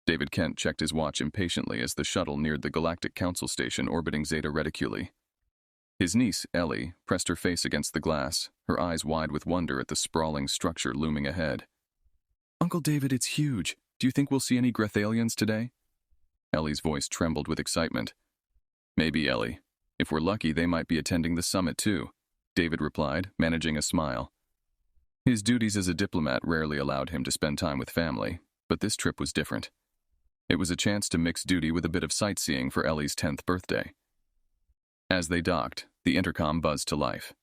David Kent checked his watch impatiently as the shuttle neared the Galactic Council station orbiting Zeta Reticuli. His niece, Ellie, pressed her face against the glass, her eyes wide with wonder at the sprawling structure looming ahead. "Uncle David, it's huge. Do you think we'll see any Grethalians today?" Ellie's voice trembled with excitement. "Maybe, Ellie. If we're lucky, they might be attending the summit too," David replied, managing a smile. His duties as a diplomat rarely allowed him to spend time with family, but this trip was different. It was a chance to mix duty with a bit of sightseeing for Ellie's 10th birthday. As they docked, the intercom buzzed to life.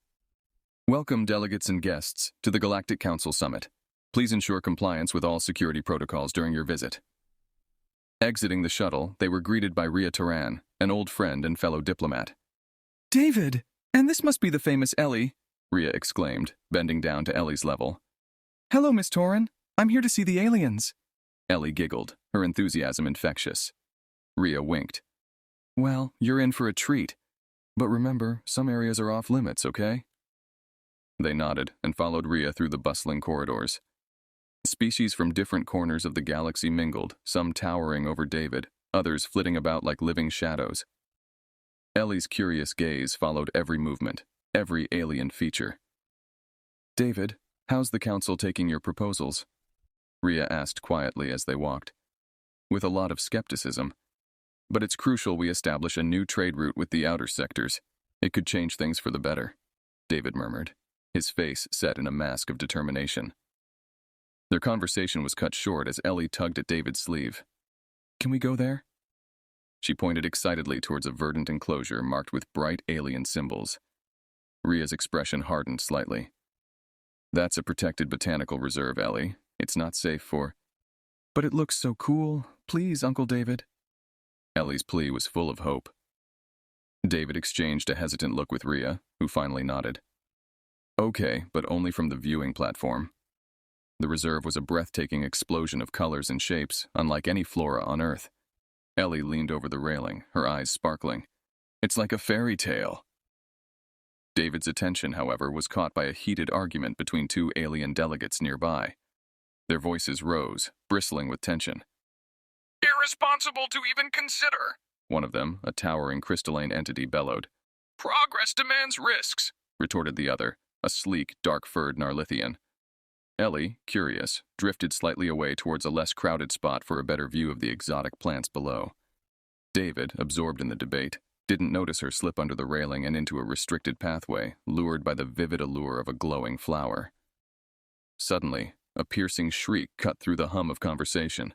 "Welcome, delegates and guests, to the Galactic Council Summit. Please ensure compliance with all security protocols during your visit." Exiting the shuttle, they were greeted by Ria Turan, an old friend and fellow diplomat. "David, and this must be the famous Ellie," Ria exclaimed, bending down to Ellie's level. "Hello, Miss Turan. I'm here to see the aliens." Ellie giggled, her enthusiasm infectious. Ria winked. "Well, you're in for a treat. But remember, some areas are off limits, okay?" They nodded and followed Ria through the bustling corridors. Species from different corners of the galaxy mingled, some towering over David, others flitting about like living shadows. Ellie's curious gaze followed every movement, every alien feature. "David, how's the council taking your proposals?" Ria asked quietly as they walked. With a lot of skepticism. "But it's crucial we establish a new trade route with the outer sectors. It could change things for the better," David murmured, his face set in a mask of determination. Their conversation was cut short as Ellie tugged at David's sleeve. "Can we go there?" She pointed excitedly towards a verdant enclosure marked with bright alien symbols. Ria's expression hardened slightly. "That's a protected botanical reserve, Ellie. It's not safe for—" "But it looks so cool. Please, Uncle David." Ellie's plea was full of hope. David exchanged a hesitant look with Ria, who finally nodded. "Okay, but only from the viewing platform." The reserve was a breathtaking explosion of colors and shapes, unlike any flora on Earth. Ellie leaned over the railing, her eyes sparkling. "It's like a fairy tale." David's attention, however, was caught by a heated argument between two alien delegates nearby. Their voices rose, bristling with tension. "Irresponsible to even consider," one of them, a towering crystalline entity, bellowed. "Progress demands risks," retorted the other, a sleek, dark-furred Narlithian. Ellie, curious, drifted slightly away towards a less crowded spot for a better view of the exotic plants below. David, absorbed in the debate, didn't notice her slip under the railing and into a restricted pathway, lured by the vivid allure of a glowing flower. Suddenly, a piercing shriek cut through the hum of conversation.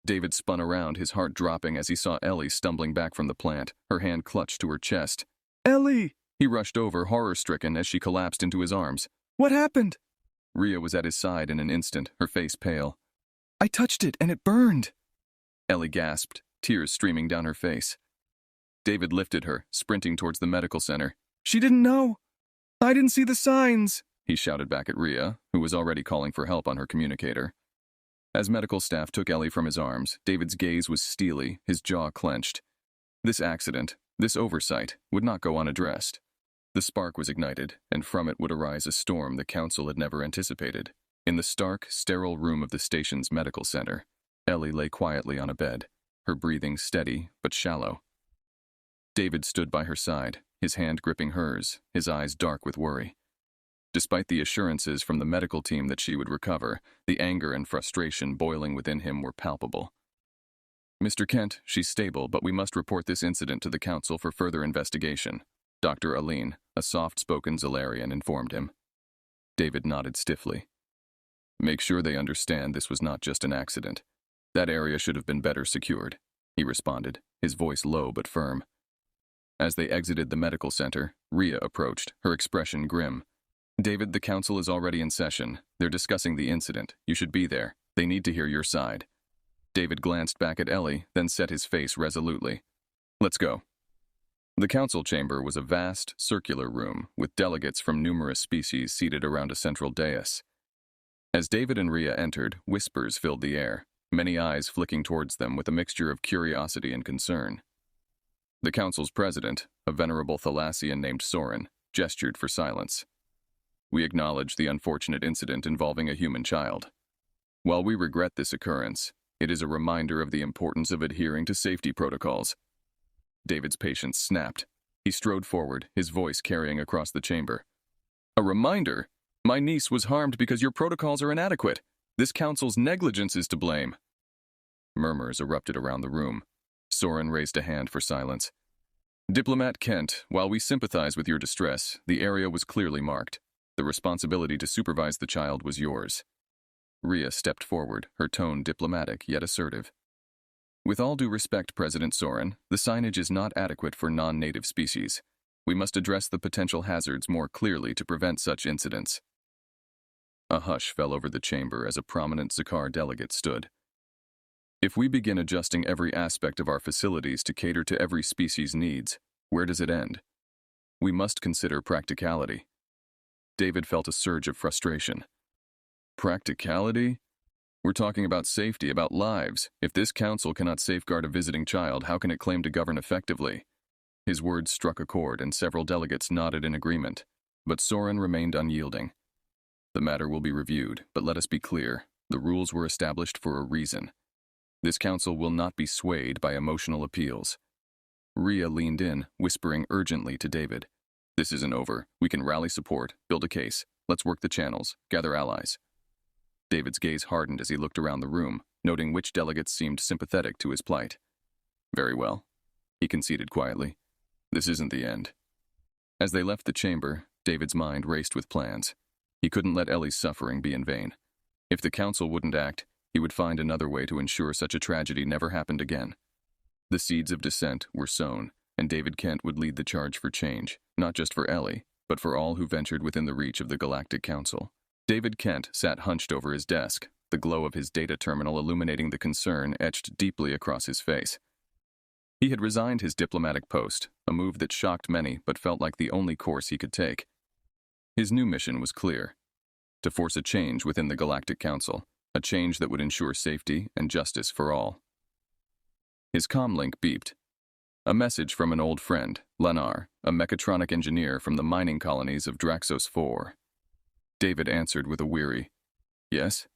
David spun around, his heart dropping as he saw Ellie stumbling back from the plant, her hand clutched to her chest. "Ellie!" He rushed over, horror-stricken, as she collapsed into his arms. "What happened?" Ria was at his side in an instant, her face pale. "I touched it, and it burned." Ellie gasped, tears streaming down her face. David lifted her, sprinting towards the medical center. "She didn't know. I didn't see the signs," he shouted back at Ria, who was already calling for help on her communicator. As medical staff took Ellie from his arms, David's gaze was steely, his jaw clenched. This accident, this oversight, would not go unaddressed. The spark was ignited, and from it would arise a storm the council had never anticipated. In the stark, sterile room of the station's medical center, Ellie lay quietly on a bed, her breathing steady but shallow. David stood by her side, his hand gripping hers, his eyes dark with worry. Despite the assurances from the medical team that she would recover, the anger and frustration boiling within him were palpable. "Mr. Kent, she's stable, but we must report this incident to the council for further investigation," Dr. Aline, a soft-spoken Zolarian, informed him. David nodded stiffly. "Make sure they understand this was not just an accident. That area should have been better secured," he responded, his voice low but firm. As they exited the medical center, Ria approached, her expression grim. "David, the council is already in session. They're discussing the incident. You should be there. They need to hear your side." David glanced back at Ellie, then set his face resolutely. "Let's go." The council chamber was a vast, circular room, with delegates from numerous species seated around a central dais. As David and Ria entered, whispers filled the air, many eyes flicking towards them with a mixture of curiosity and concern. The council's president, a venerable Thalassian named Soren, gestured for silence. "We acknowledge the unfortunate incident involving a human child. While we regret this occurrence, It is a reminder of the importance of adhering to safety protocols. David's patience snapped. He strode forward, his voice carrying across the chamber. A reminder? My niece was harmed because your protocols are inadequate. This council's negligence is to blame. Murmurs erupted around the room. Soren raised a hand for silence. Diplomat Kent, while we sympathize with your distress, the area was clearly marked. The responsibility to supervise the child was yours. Rhea stepped forward, her tone diplomatic yet assertive. With all due respect, President Soren, the signage is not adequate for non-native species. We must address the potential hazards more clearly to prevent such incidents. A hush fell over the chamber as a prominent Zakar delegate stood. If we begin adjusting every aspect of our facilities to cater to every species' needs, where does it end? We must consider practicality. David felt a surge of frustration. Practicality? We're talking about safety, about lives. If this council cannot safeguard a visiting child, how can it claim to govern effectively? His words struck a chord, and several delegates nodded in agreement, but Soren remained unyielding. The matter will be reviewed, but let us be clear. The rules were established for a reason. This council will not be swayed by emotional appeals. Rhea leaned in, whispering urgently to David. This isn't over. We can rally support, build a case. Let's work the channels, gather allies. David's gaze hardened as he looked around the room, noting which delegates seemed sympathetic to his plight. Very well, he conceded quietly. This isn't the end. As they left the chamber, David's mind raced with plans. He couldn't let Ellie's suffering be in vain. If the council wouldn't act, he would find another way to ensure such a tragedy never happened again. The seeds of dissent were sown, and David Kent would lead the charge for change, not just for Ellie, but for all who ventured within the reach of the Galactic Council. David Kent sat hunched over his desk, the glow of his data terminal illuminating the concern etched deeply across his face. He had resigned his diplomatic post, a move that shocked many but felt like the only course he could take. His new mission was clear: to force a change within the Galactic Council, a change that would ensure safety and justice for all. His comlink beeped. A message from an old friend, Lenar, a mechatronic engineer from the mining colonies of Draxos 4. David answered with a weary, Yes?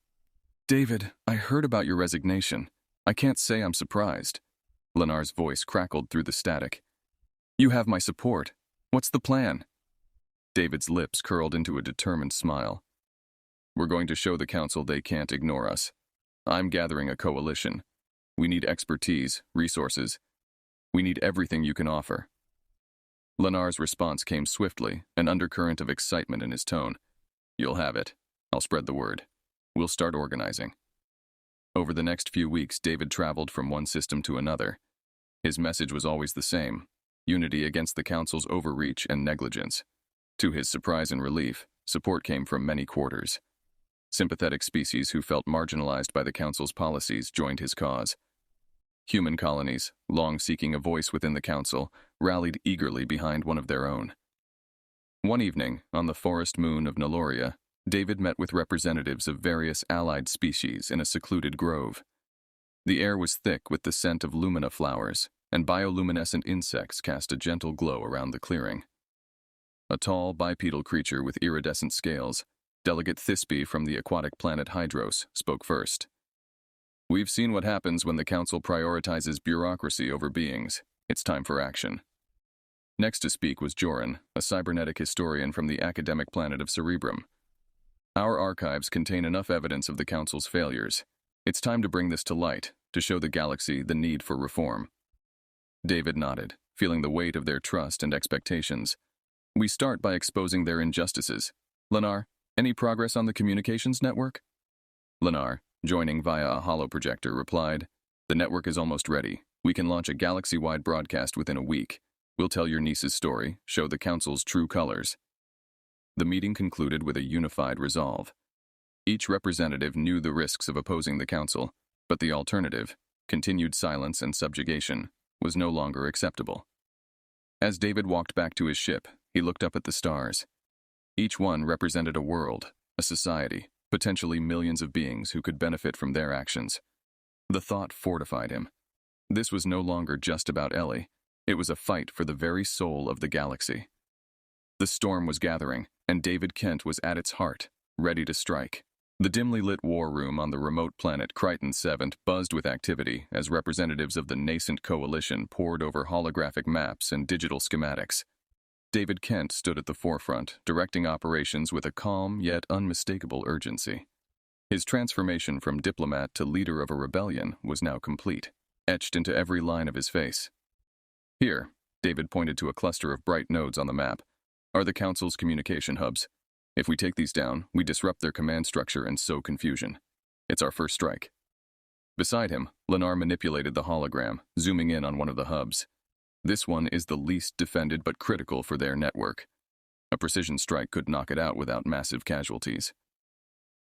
David, I heard about your resignation. I can't say I'm surprised. Lenar's voice crackled through the static. You have my support. What's the plan? David's lips curled into a determined smile. We're going to show the council they can't ignore us. I'm gathering a coalition. We need expertise, resources. We need everything you can offer. Lenar's response came swiftly, an undercurrent of excitement in his tone. You'll have it. I'll spread the word. We'll start organizing. Over the next few weeks, David traveled from one system to another. His message was always the same: unity against the council's overreach and negligence. To his surprise and relief, support came from many quarters. Sympathetic species who felt marginalized by the council's policies joined his cause. Human colonies, long seeking a voice within the council, rallied eagerly behind one of their own. One evening, on the forest moon of Naloria, David met with representatives of various allied species in a secluded grove. The air was thick with the scent of lumina flowers, and bioluminescent insects cast a gentle glow around the clearing. A tall, bipedal creature with iridescent scales, Delegate Thisbe from the aquatic planet Hydros, spoke first. We've seen what happens when the council prioritizes bureaucracy over beings. It's time for action. Next to speak was Joran, a cybernetic historian from the academic planet of Cerebrum. Our archives contain enough evidence of the council's failures. It's time to bring this to light, to show the galaxy the need for reform. David nodded, feeling the weight of their trust and expectations. We start by exposing their injustices. Lenar, any progress on the communications network? Lenar, joining via a holoprojector, replied, The network is almost ready. We can launch a galaxy-wide broadcast within a week. We'll tell your niece's story, show the council's true colors. The meeting concluded with a unified resolve. Each representative knew the risks of opposing the council, but the alternative, continued silence and subjugation, was no longer acceptable. As David walked back to his ship, he looked up at the stars. Each one represented a world, a society, potentially millions of beings who could benefit from their actions. The thought fortified him. This was no longer just about Ellie. It was a fight for the very soul of the galaxy. The storm was gathering, and David Kent was at its heart, ready to strike. The dimly lit war room on the remote planet Crichton 7 buzzed with activity as representatives of the nascent coalition pored over holographic maps and digital schematics. David Kent stood at the forefront, directing operations with a calm yet unmistakable urgency. His transformation from diplomat to leader of a rebellion was now complete, etched into every line of his face. Here, David pointed to a cluster of bright nodes on the map, are the Council's communication hubs. If we take these down, we disrupt their command structure and sow confusion. It's our first strike. Beside him, Lennar manipulated the hologram, zooming in on one of the hubs. This one is the least defended but critical for their network. A precision strike could knock it out without massive casualties.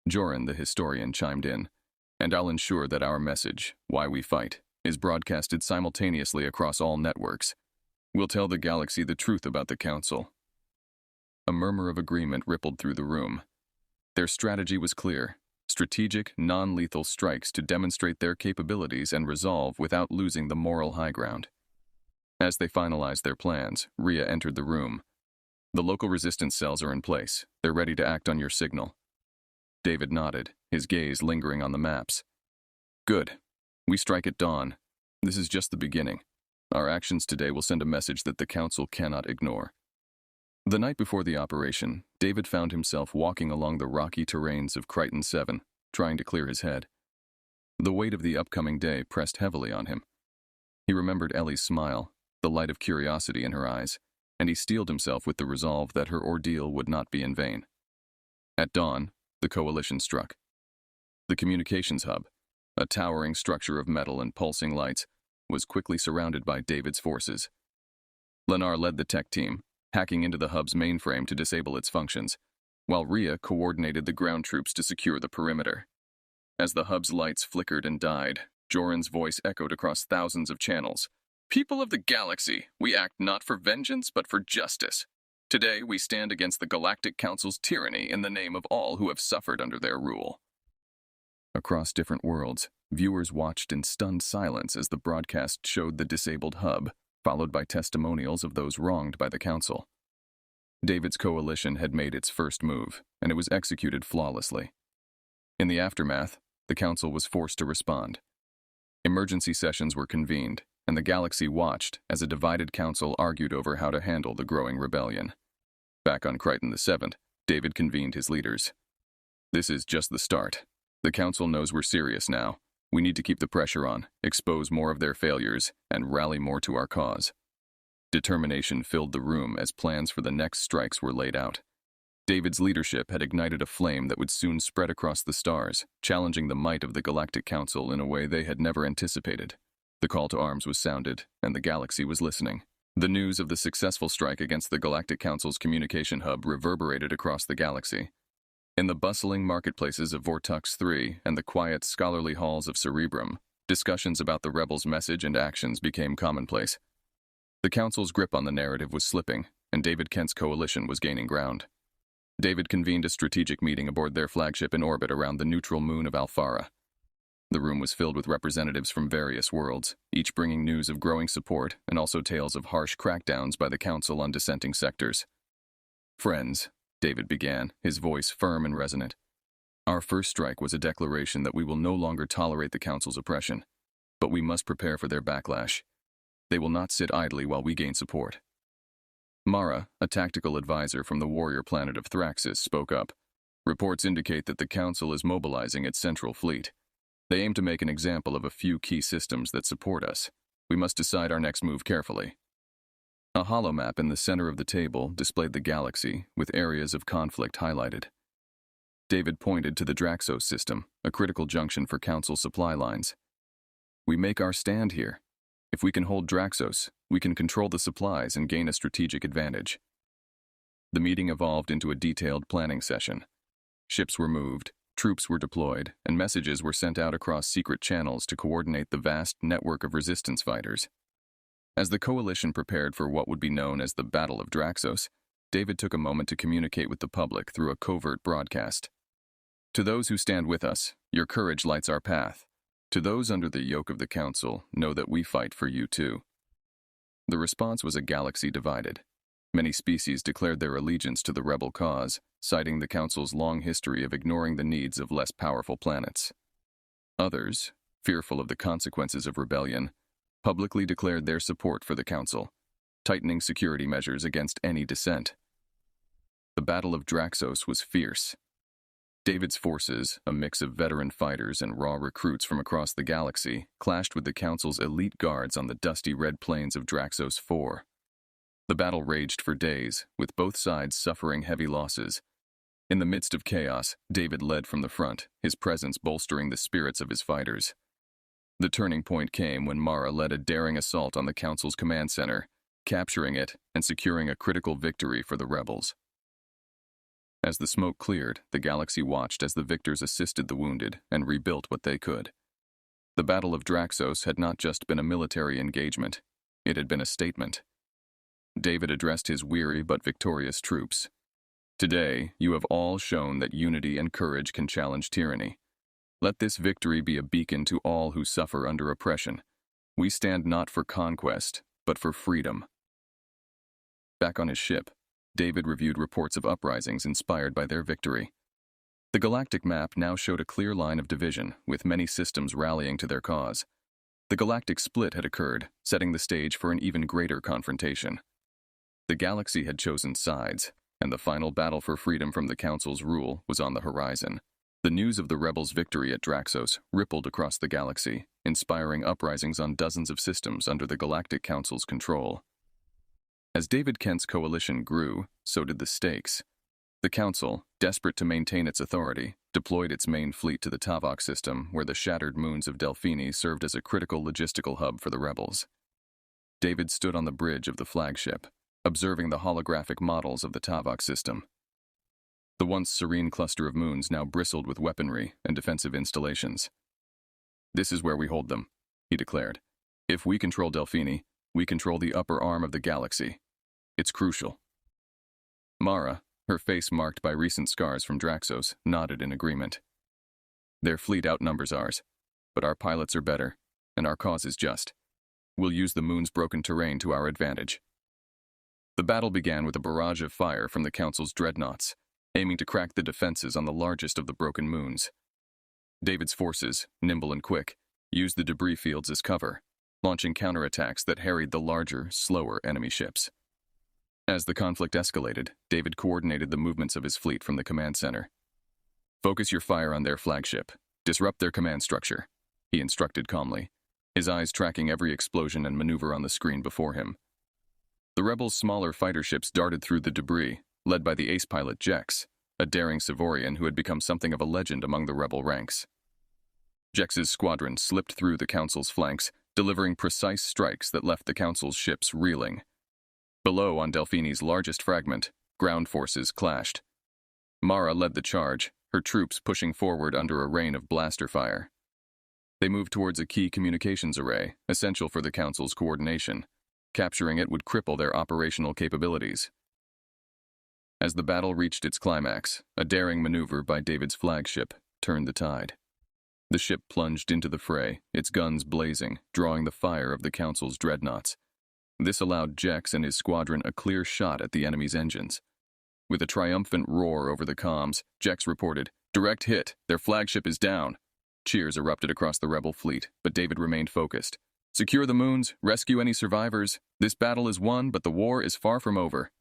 Joran, the historian, chimed in, and I'll ensure that our message, why we fight, is broadcasted simultaneously across all networks. We'll tell the galaxy the truth about the Council. A murmur of agreement rippled through the room. Their strategy was clear: strategic, non-lethal strikes to demonstrate their capabilities and resolve without losing the moral high ground. As they finalized their plans, Rhea entered the room. The local resistance cells are in place. They're ready to act on your signal. David nodded, his gaze lingering on the maps. Good. We strike at dawn. This is just the beginning. Our actions today will send a message that the Council cannot ignore. The night before the operation, David found himself walking along the rocky terrains of Crichton 7, trying to clear his head. The weight of the upcoming day pressed heavily on him. He remembered Ellie's smile, the light of curiosity in her eyes, and he steeled himself with the resolve that her ordeal would not be in vain. At dawn, the coalition struck. The communications hub, a towering structure of metal and pulsing lights, was quickly surrounded by David's forces. Lennar led the tech team, hacking into the hub's mainframe to disable its functions, while Rhea coordinated the ground troops to secure the perimeter. As the hub's lights flickered and died, Joran's voice echoed across thousands of channels. People of the galaxy, we act not for vengeance but for justice. Today we stand against the Galactic Council's tyranny in the name of all who have suffered under their rule. Across different worlds, viewers watched in stunned silence as the broadcast showed the disabled hub, followed by testimonials of those wronged by the Council. David's coalition had made its first move, and it was executed flawlessly. In the aftermath, the Council was forced to respond. Emergency sessions were convened, and the galaxy watched as a divided council argued over how to handle the growing rebellion. Back on Crichton 7, David convened his leaders. This is just the start. The Council knows we're serious now. We need to keep the pressure on, expose more of their failures, and rally more to our cause. Determination filled the room as plans for the next strikes were laid out. David's leadership had ignited a flame that would soon spread across the stars, challenging the might of the Galactic Council in a way they had never anticipated. The call to arms was sounded, and the galaxy was listening. The news of the successful strike against the Galactic Council's communication hub reverberated across the galaxy. In the bustling marketplaces of Vortux 3 and the quiet, scholarly halls of Cerebrum, discussions about the rebels' message and actions became commonplace. The Council's grip on the narrative was slipping, and David Kent's coalition was gaining ground. David convened a strategic meeting aboard their flagship in orbit around the neutral moon of Alphara. The room was filled with representatives from various worlds, each bringing news of growing support and also tales of harsh crackdowns by the Council on dissenting sectors. Friends, David began, his voice firm and resonant. Our first strike was a declaration that we will no longer tolerate the Council's oppression, but we must prepare for their backlash. They will not sit idly while we gain support. Mara, a tactical advisor from the warrior planet of Thraxis, spoke up. Reports indicate that the Council is mobilizing its central fleet. They aim to make an example of a few key systems that support us. We must decide our next move carefully. A holomap in the center of the table displayed the galaxy, with areas of conflict highlighted. David pointed to the Draxos system, a critical junction for Council supply lines. We make our stand here. If we can hold Draxos, we can control the supplies and gain a strategic advantage. The meeting evolved into a detailed planning session. Ships were moved, troops were deployed, and messages were sent out across secret channels to coordinate the vast network of resistance fighters. As the coalition prepared for what would be known as the Battle of Draxos, David took a moment to communicate with the public through a covert broadcast. To those who stand with us, your courage lights our path. To those under the yoke of the Council, know that we fight for you too. The response was a galaxy divided. Many species declared their allegiance to the rebel cause, citing the Council's long history of ignoring the needs of less powerful planets. Others, fearful of the consequences of rebellion, publicly declared their support for the Council, tightening security measures against any dissent. The Battle of Draxos was fierce. David's forces, a mix of veteran fighters and raw recruits from across the galaxy, clashed with the Council's elite guards on the dusty red plains of Draxos 4. The battle raged for days, with both sides suffering heavy losses. In the midst of chaos, David led from the front, his presence bolstering the spirits of his fighters. The turning point came when Mara led a daring assault on the Council's command center, capturing it and securing a critical victory for the rebels. As the smoke cleared, the galaxy watched as the victors assisted the wounded and rebuilt what they could. The Battle of Draxos had not just been a military engagement, it had been a statement. David addressed his weary but victorious troops. Today, you have all shown that unity and courage can challenge tyranny. Let this victory be a beacon to all who suffer under oppression. We stand not for conquest, but for freedom. Back on his ship, David reviewed reports of uprisings inspired by their victory. The galactic map now showed a clear line of division, with many systems rallying to their cause. The galactic split had occurred, setting the stage for an even greater confrontation. The galaxy had chosen sides, and the final battle for freedom from the Council's rule was on the horizon. The news of the rebels' victory at Draxos rippled across the galaxy, inspiring uprisings on dozens of systems under the Galactic Council's control. As David Kent's coalition grew, so did the stakes. The Council, desperate to maintain its authority, deployed its main fleet to the Tavok system, where the shattered moons of Delphini served as a critical logistical hub for the rebels. David stood on the bridge of the flagship, observing the holographic models of the Tavok system. The once serene cluster of moons now bristled with weaponry and defensive installations. "This is where we hold them," he declared. "If we control Delphini, we control the upper arm of the galaxy. It's crucial." Mara, her face marked by recent scars from Draxos, nodded in agreement. "Their fleet outnumbers ours, but our pilots are better, and our cause is just. We'll use the moon's broken terrain to our advantage." The battle began with a barrage of fire from the Council's dreadnoughts, aiming to crack the defenses on the largest of the broken moons. David's forces, nimble and quick, used the debris fields as cover, launching counterattacks that harried the larger, slower enemy ships. As the conflict escalated, David coordinated the movements of his fleet from the command center. "Focus your fire on their flagship. Disrupt their command structure," he instructed calmly, his eyes tracking every explosion and maneuver on the screen before him. The rebels' smaller fighter ships darted through the debris, led by the ace pilot Jex, a daring Savorian who had become something of a legend among the rebel ranks. Jex's squadron slipped through the Council's flanks, delivering precise strikes that left the Council's ships reeling. Below, on Delphini's largest fragment, ground forces clashed. Mara led the charge, her troops pushing forward under a rain of blaster fire. They moved towards a key communications array, essential for the Council's coordination. Capturing it would cripple their operational capabilities. As the battle reached its climax, a daring maneuver by David's flagship turned the tide. The ship plunged into the fray, its guns blazing, drawing the fire of the Council's dreadnoughts. This allowed Jex and his squadron a clear shot at the enemy's engines. With a triumphant roar over the comms, Jex reported, "Direct hit, their flagship is down." Cheers erupted across the rebel fleet, but David remained focused. "Secure the moons, rescue any survivors. This battle is won, but the war is far from over."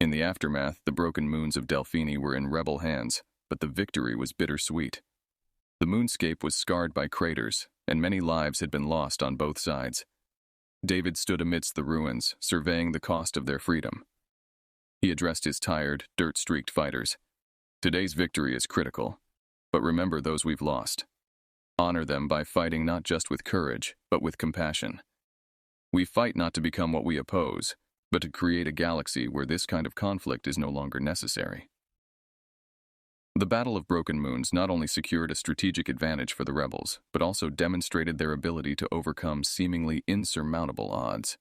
In the aftermath, the broken moons of Delphini were in rebel hands, but the victory was bittersweet. The moonscape was scarred by craters, and many lives had been lost on both sides. David stood amidst the ruins, surveying the cost of their freedom. He addressed his tired, dirt-streaked fighters. "Today's victory is critical, but remember those we've lost. Honor them by fighting not just with courage, but with compassion. We fight not to become what we oppose, but to create a galaxy where this kind of conflict is no longer necessary." The Battle of Broken Moons not only secured a strategic advantage for the rebels, but also demonstrated their ability to overcome seemingly insurmountable odds.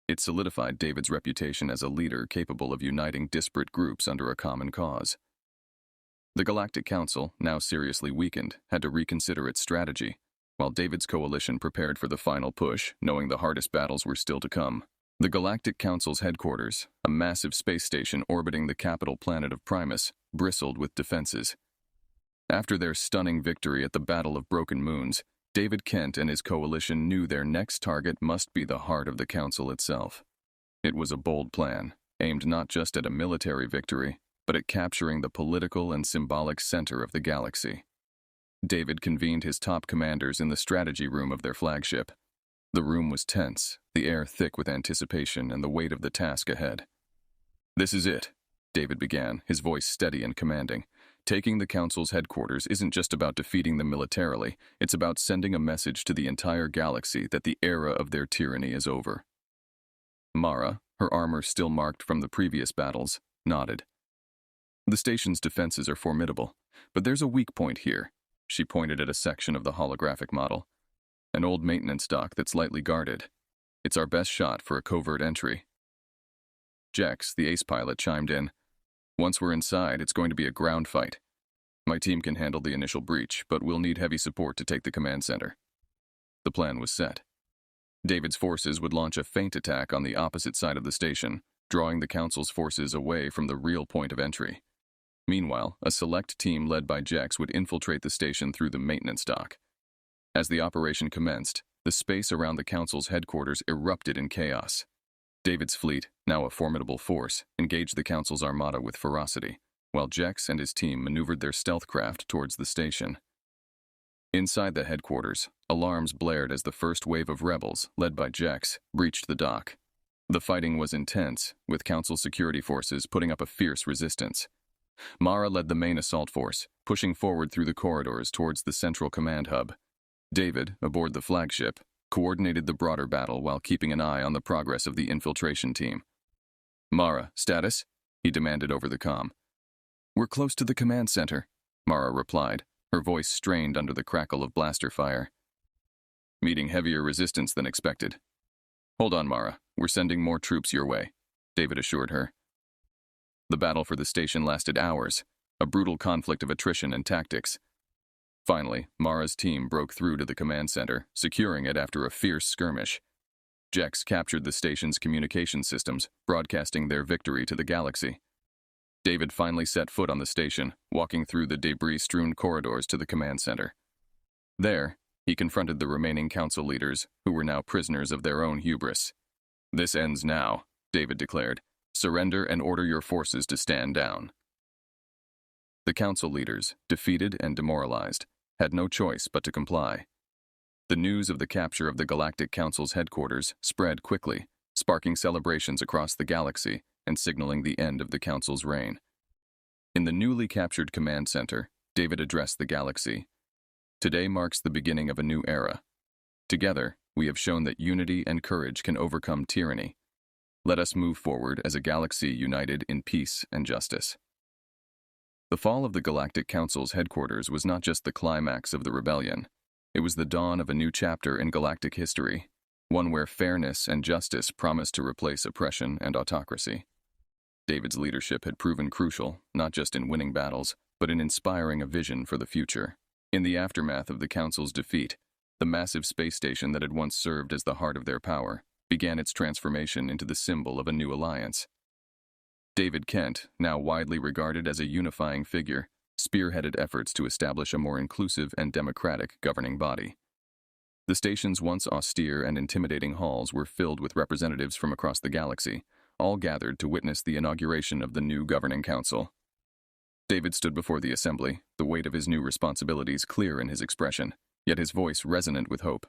It solidified David's reputation as a leader capable of uniting disparate groups under a common cause. The Galactic Council, now seriously weakened, had to reconsider its strategy, while David's coalition prepared for the final push, knowing the hardest battles were still to come. The Galactic Council's headquarters, a massive space station orbiting the capital planet of Primus, bristled with defenses. After their stunning victory at the Battle of Broken Moons, David Kent and his coalition knew their next target must be the heart of the Council itself. It was a bold plan, aimed not just at a military victory, but at capturing the political and symbolic center of the galaxy. David convened his top commanders in the strategy room of their flagship. The room was tense, the air thick with anticipation and the weight of the task ahead. "This is it," David began, his voice steady and commanding. "Taking the Council's headquarters isn't just about defeating them militarily, it's about sending a message to the entire galaxy that the era of their tyranny is over." Mara, her armor still marked from the previous battles, nodded. "The station's defenses are formidable, but there's a weak point here." She pointed at a section of the holographic model. "An old maintenance dock that's lightly guarded. It's our best shot for a covert entry." Jex, the ace pilot, chimed in. "Once we're inside, it's going to be a ground fight. My team can handle the initial breach, but we'll need heavy support to take the command center." The plan was set. David's forces would launch a feint attack on the opposite side of the station, drawing the Council's forces away from the real point of entry. Meanwhile, a select team led by Jex would infiltrate the station through the maintenance dock. As the operation commenced, the space around the Council's headquarters erupted in chaos. David's fleet, now a formidable force, engaged the Council's armada with ferocity, while Jex and his team maneuvered their stealth craft towards the station. Inside the headquarters, alarms blared as the first wave of rebels, led by Jex, breached the dock. The fighting was intense, with Council security forces putting up a fierce resistance. Mara led the main assault force, pushing forward through the corridors towards the central command hub. David, aboard the flagship, coordinated the broader battle while keeping an eye on the progress of the infiltration team. "Mara, status?" he demanded over the comm. "We're close to the command center," Mara replied, her voice strained under the crackle of blaster fire. "Meeting heavier resistance than expected." "Hold on, Mara. We're sending more troops your way," David assured her. The battle for the station lasted hours, a brutal conflict of attrition and tactics. Finally, Mara's team broke through to the command center, securing it after a fierce skirmish. Jex captured the station's communication systems, broadcasting their victory to the galaxy. David finally set foot on the station, walking through the debris-strewn corridors to the command center. There, he confronted the remaining Council leaders, who were now prisoners of their own hubris. "This ends now," David declared. "Surrender and order your forces to stand down." The Council leaders, defeated and demoralized, had no choice but to comply. The news of the capture of the Galactic Council's headquarters spread quickly, sparking celebrations across the galaxy and signaling the end of the Council's reign. In the newly captured command center, David addressed the galaxy. "Today marks the beginning of a new era. Together, we have shown that unity and courage can overcome tyranny. Let us move forward as a galaxy united in peace and justice." The fall of the Galactic Council's headquarters was not just the climax of the rebellion. It was the dawn of a new chapter in galactic history, one where fairness and justice promised to replace oppression and autocracy. David's leadership had proven crucial, not just in winning battles, but in inspiring a vision for the future. In the aftermath of the Council's defeat, the massive space station that had once served as the heart of their power began its transformation into the symbol of a new alliance. David Kent, now widely regarded as a unifying figure, spearheaded efforts to establish a more inclusive and democratic governing body. The station's once austere and intimidating halls were filled with representatives from across the galaxy, all gathered to witness the inauguration of the new governing council. David stood before the assembly, the weight of his new responsibilities clear in his expression, yet his voice resonant with hope.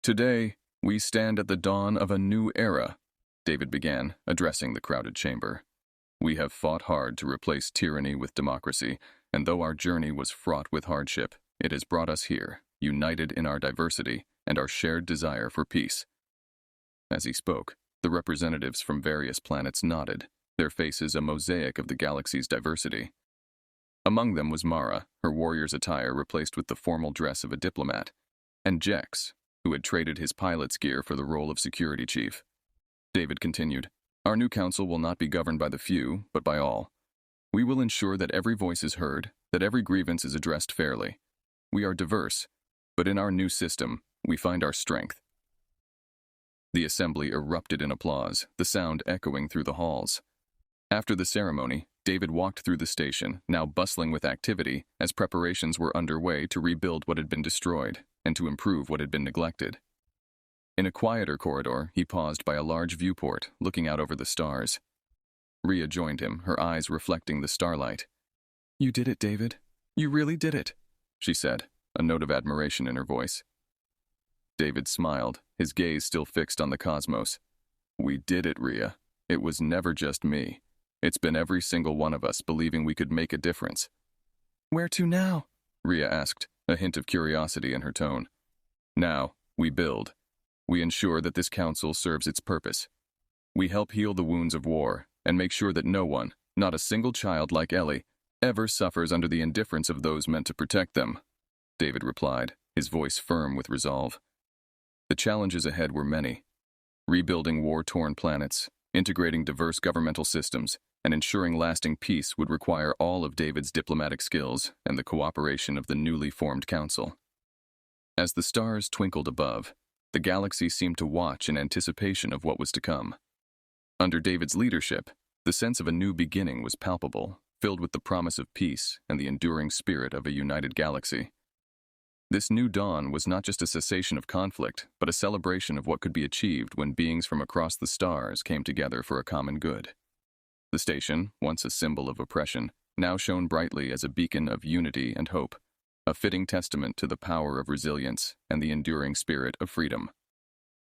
"Today, we stand at the dawn of a new era," David began, addressing the crowded chamber. "We have fought hard to replace tyranny with democracy, and though our journey was fraught with hardship, it has brought us here, united in our diversity and our shared desire for peace." As he spoke, the representatives from various planets nodded, their faces a mosaic of the galaxy's diversity. Among them was Mara, her warrior's attire replaced with the formal dress of a diplomat, and Jex, who had traded his pilot's gear for the role of security chief. David continued, "Our new council will not be governed by the few, but by all. We will ensure that every voice is heard, that every grievance is addressed fairly. We are diverse, but in our new system, we find our strength." The assembly erupted in applause, the sound echoing through the halls. After the ceremony, David walked through the station, now bustling with activity, as preparations were underway to rebuild what had been destroyed and to improve what had been neglected. In a quieter corridor, he paused by a large viewport, looking out over the stars. Rhea joined him, her eyes reflecting the starlight. "You did it, David. You really did it," she said, a note of admiration in her voice. David smiled, his gaze still fixed on the cosmos. "We did it, Rhea. It was never just me. It's been every single one of us believing we could make a difference." "Where to now?" Rhea asked, a hint of curiosity in her tone. "Now, we build. We ensure that this council serves its purpose. We help heal the wounds of war and make sure that no one, not a single child like Ellie, ever suffers under the indifference of those meant to protect them," David replied, his voice firm with resolve. The challenges ahead were many. Rebuilding war-torn planets, integrating diverse governmental systems, and ensuring lasting peace would require all of David's diplomatic skills and the cooperation of the newly formed council. As the stars twinkled above, the galaxy seemed to watch in anticipation of what was to come. Under David's leadership, the sense of a new beginning was palpable, filled with the promise of peace and the enduring spirit of a united galaxy. This new dawn was not just a cessation of conflict, but a celebration of what could be achieved when beings from across the stars came together for a common good. The station, once a symbol of oppression, now shone brightly as a beacon of unity and hope, a fitting testament to the power of resilience and the enduring spirit of freedom.